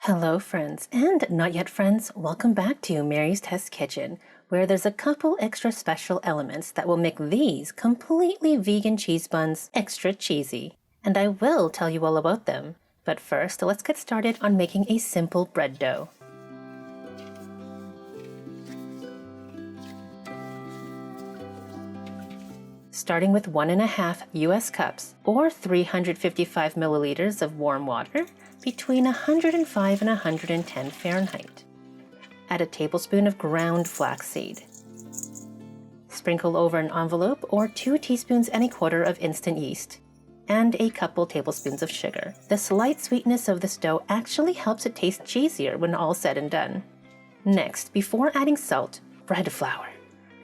Hello friends, and not yet friends, welcome back to Mary's Test Kitchen, where there's a couple extra special elements that will make these completely vegan cheese buns extra cheesy. And I will tell you all about them. But first, let's get started on making a simple bread dough. Starting with 1.5 US cups or 355 milliliters of warm water between 105 and 110 Fahrenheit. Add a tablespoon of ground flaxseed. Sprinkle over an envelope or 2 teaspoons and a quarter of instant yeast, and a couple tablespoons of sugar. The slight sweetness of this dough actually helps it taste cheesier when all said and done. Next, before adding salt, bread flour,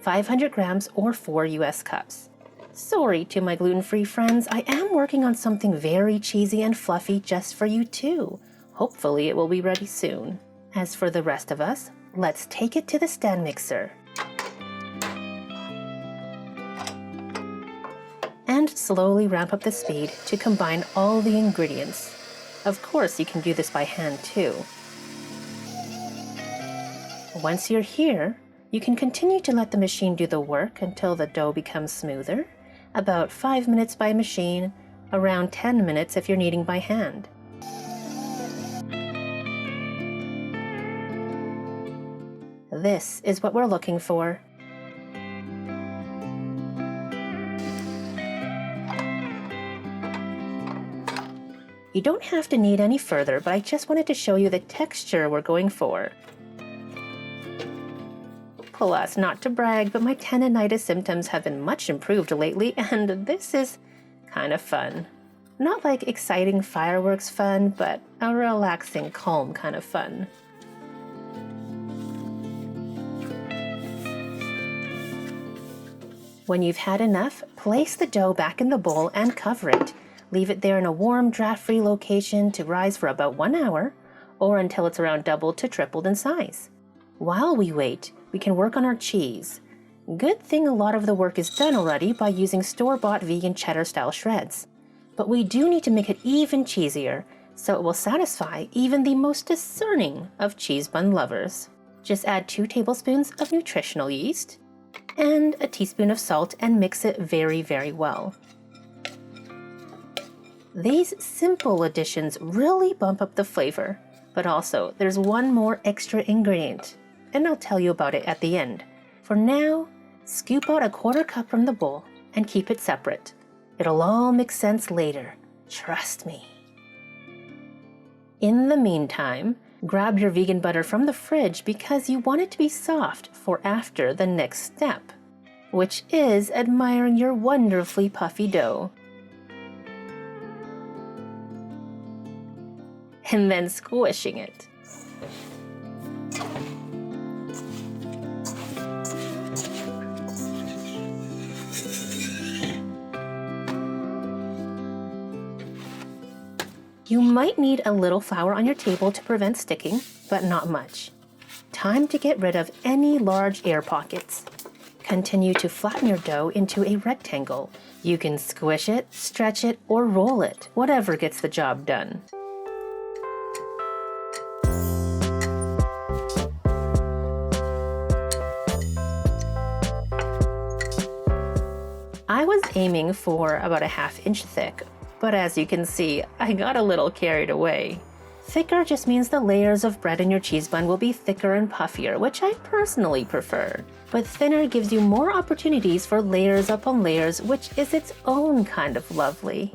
500 grams or 4 US cups. Sorry to my gluten-free friends, I am working on something very cheesy and fluffy just for you too. Hopefully it will be ready soon. As for the rest of us, let's take it to the stand mixer. And slowly ramp up the speed to combine all the ingredients. Of course, you can do this by hand too. Once you're here, you can continue to let the machine do the work until the dough becomes smoother. About 5 minutes by machine, around 10 minutes if you're kneading by hand. This is what we're looking for. You don't have to knead any further, but I just wanted to show you the texture we're going for. Plus, not to brag, but my tendinitis symptoms have been much improved lately, and this is kind of fun. Not like exciting fireworks fun, but a relaxing, calm kind of fun. When you've had enough, place the dough back in the bowl and cover it. Leave it there in a warm, draft-free location to rise for about 1 hour, or until it's around doubled to tripled in size. While we wait, we can work on our cheese. Good thing a lot of the work is done already by using store-bought vegan cheddar-style shreds. But we do need to make it even cheesier, so it will satisfy even the most discerning of cheese bun lovers. Just add 2 tablespoons of nutritional yeast and a teaspoon of salt and mix it very, very well. These simple additions really bump up the flavor, but also there's one more extra ingredient, and I'll tell you about it at the end. For now, scoop out a 1/4 cup from the bowl and keep it separate. It'll all make sense later, trust me. In the meantime, grab your vegan butter from the fridge because you want it to be soft for after the next step, which is admiring your wonderfully puffy dough. And then squishing it. You might need a little flour on your table to prevent sticking, but not much. Time to get rid of any large air pockets. Continue to flatten your dough into a rectangle. You can squish it, stretch it, or roll it, whatever gets the job done. I was aiming for about a 1/2 inch thick, but as you can see, I got a little carried away. Thicker just means the layers of bread in your cheese bun will be thicker and puffier, which I personally prefer. But thinner gives you more opportunities for layers upon layers, which is its own kind of lovely.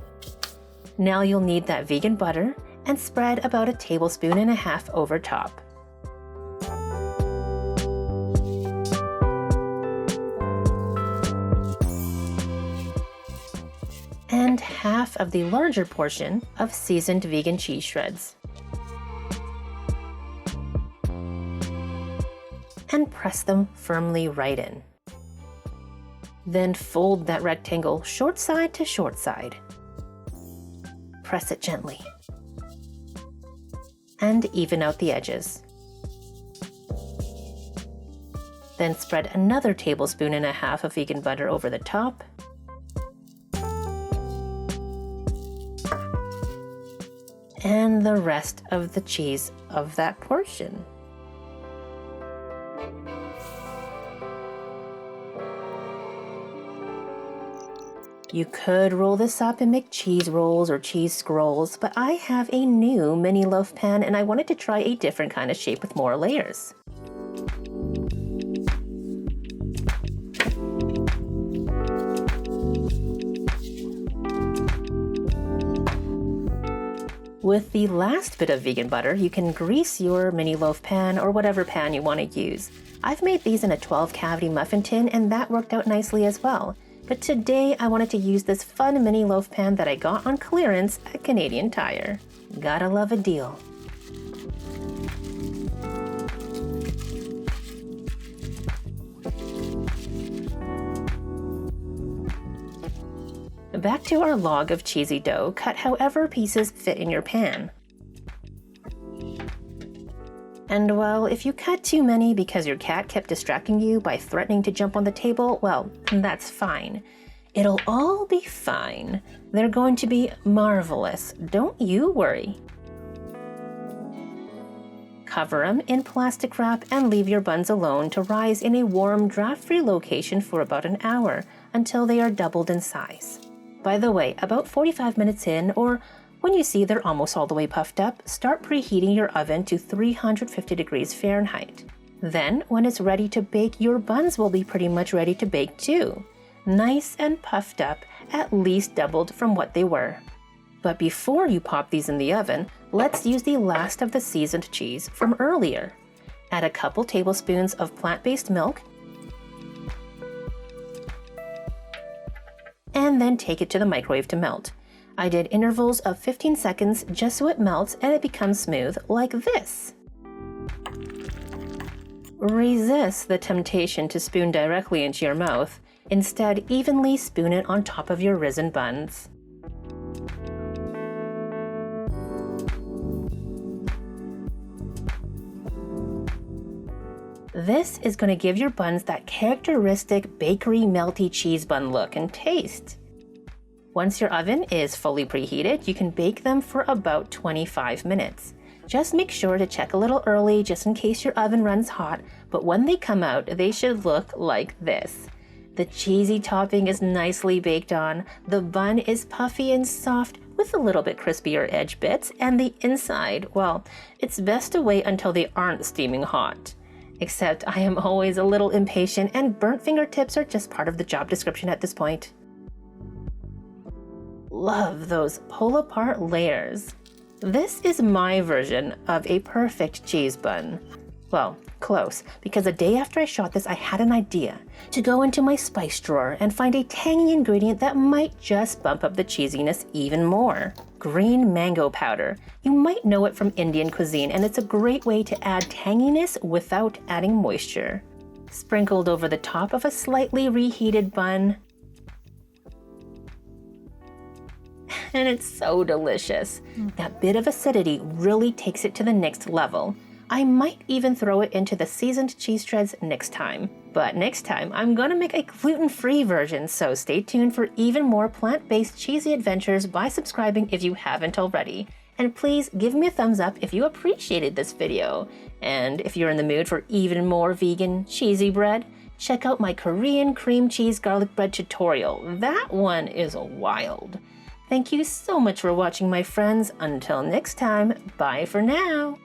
Now you'll need that vegan butter and spread about 1.5 tablespoons over top. And half of the larger portion of seasoned vegan cheese shreds. And press them firmly right in. Then fold that rectangle short side to short side. Press it gently. And even out the edges. Then spread another 1.5 tablespoons of vegan butter over the top. And the rest of the cheese of that portion. You could roll this up and make cheese rolls or cheese scrolls, but I have a new mini loaf pan and I wanted to try a different kind of shape with more layers. With the last bit of vegan butter, you can grease your mini loaf pan or whatever pan you want to use. I've made these in a 12-cavity muffin tin and that worked out nicely as well. But today I wanted to use this fun mini loaf pan that I got on clearance at Canadian Tire. Gotta love a deal. Back to our log of cheesy dough, cut however pieces fit in your pan. And well, if you cut too many because your cat kept distracting you by threatening to jump on the table, well, that's fine. It'll all be fine. They're going to be marvelous. Don't you worry. Cover them in plastic wrap and leave your buns alone to rise in a warm, draft-free location for about an hour until they are doubled in size. By the way, about 45 minutes in, or when you see they're almost all the way puffed up, start preheating your oven to 350 degrees Fahrenheit. Then, when it's ready to bake, your buns will be pretty much ready to bake too. Nice and puffed up, at least doubled from what they were. But before you pop these in the oven, let's use the last of the seasoned cheese from earlier. Add a couple tablespoons of plant-based milk, and then take it to the microwave to melt. I did intervals of 15 seconds just so it melts and it becomes smooth like this. Resist the temptation to spoon directly into your mouth. Instead, evenly spoon it on top of your risen buns. This is going to give your buns that characteristic bakery melty cheese bun look and taste. Once your oven is fully preheated, you can bake them for about 25 minutes. Just make sure to check a little early just in case your oven runs hot, but when they come out, they should look like this. The cheesy topping is nicely baked on, the bun is puffy and soft with a little bit crispier edge bits, and the inside, well, it's best to wait until they aren't steaming hot. Except I am always a little impatient and burnt fingertips are just part of the job description at this point. Love those pull-apart layers. This is my version of a perfect cheese bun. Well, close, because a day after I shot this, I had an idea to go into my spice drawer and find a tangy ingredient that might just bump up the cheesiness even more. Green mango powder. You might know it from Indian cuisine, and it's a great way to add tanginess without adding moisture. Sprinkled over the top of a slightly reheated bun. And it's so delicious. That bit of acidity really takes it to the next level. I might even throw it into the seasoned cheese shreds next time. But next time, I'm gonna make a gluten-free version, so stay tuned for even more plant-based cheesy adventures by subscribing if you haven't already. And please give me a thumbs up if you appreciated this video. And if you're in the mood for even more vegan cheesy bread, check out my Korean cream cheese garlic bread tutorial. That one is wild. Thank you so much for watching, my friends. Until next time, bye for now.